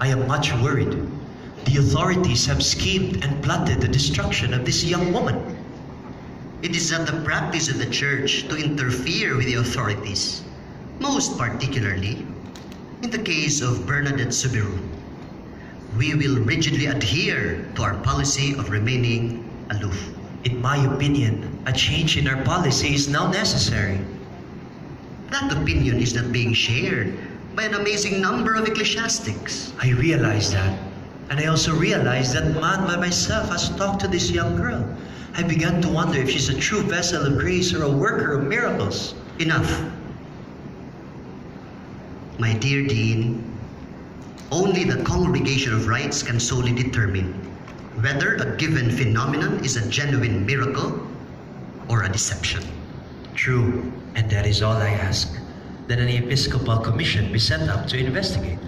I am much worried. The authorities have schemed and plotted the destruction of this young woman. It is not the practice of the church to interfere with the authorities, most particularly in the case of Bernadette Subiru. We will rigidly adhere to our policy of remaining aloof. In my opinion, a change in our policy is now necessary. That opinion is not being shared by an amazing number of ecclesiastics. I realize that. And I also realize that man by myself has talked to this young girl. I began to wonder if she's a true vessel of grace or a worker of miracles. Enough. My dear Dean, only the Congregation of Rights can solely determine whether a given phenomenon is a genuine miracle or a deception. True, and that is all I ask, that an Episcopal Commission be set up to investigate.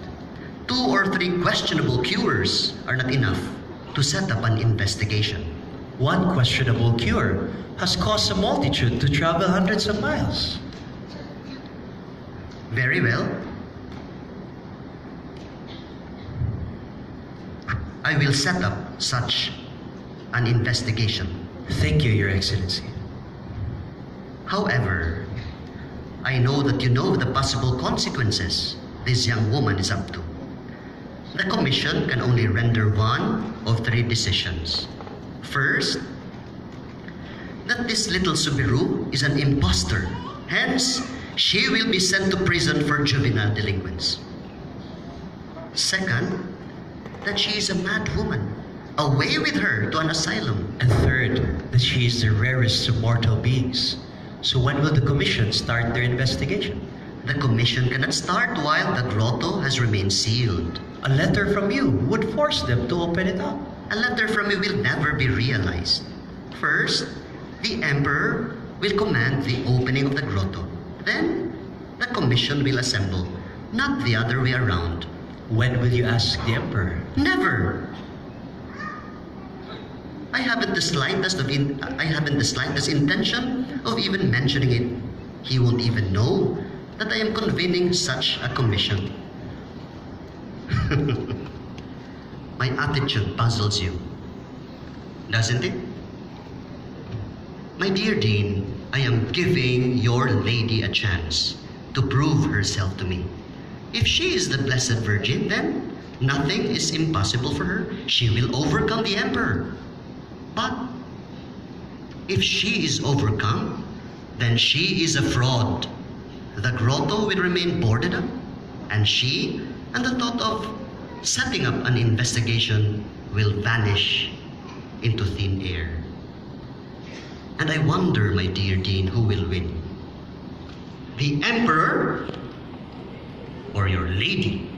2 or 3 questionable cures are not enough to set up an investigation. One questionable cure has caused a multitude to travel hundreds of miles. Very well. I will set up such an investigation. Thank you, Your Excellency. However, I know that you know the possible consequences this young woman is up to. The Commission can only render one of 3 decisions. First, that this little Subiru is an impostor. Hence, she will be sent to prison for juvenile delinquents. Second, that she is a mad woman. Away with her to an asylum. And third, that she is the rarest of mortal beings. So when will the Commission start their investigation? The Commission cannot start while the grotto has remained sealed. A letter from you would force them to open it up. A letter from me will never be realized. First, the Emperor will command the opening of the grotto. Then, the Commission will assemble, not the other way around. When will you ask the Emperor? Never! I haven't the slightest intention of even mentioning it. He won't even know that I am convening such a commission. My attitude puzzles you, doesn't it? My dear Dean, I am giving your lady a chance to prove herself to me. If she is the Blessed Virgin, then nothing is impossible for her. She will overcome the Emperor. But if she is overcome, then she is a fraud. The grotto will remain boarded up, and she and the thought of setting up an investigation will vanish into thin air. And I wonder, my dear Dean, who will win? The Emperor or your lady?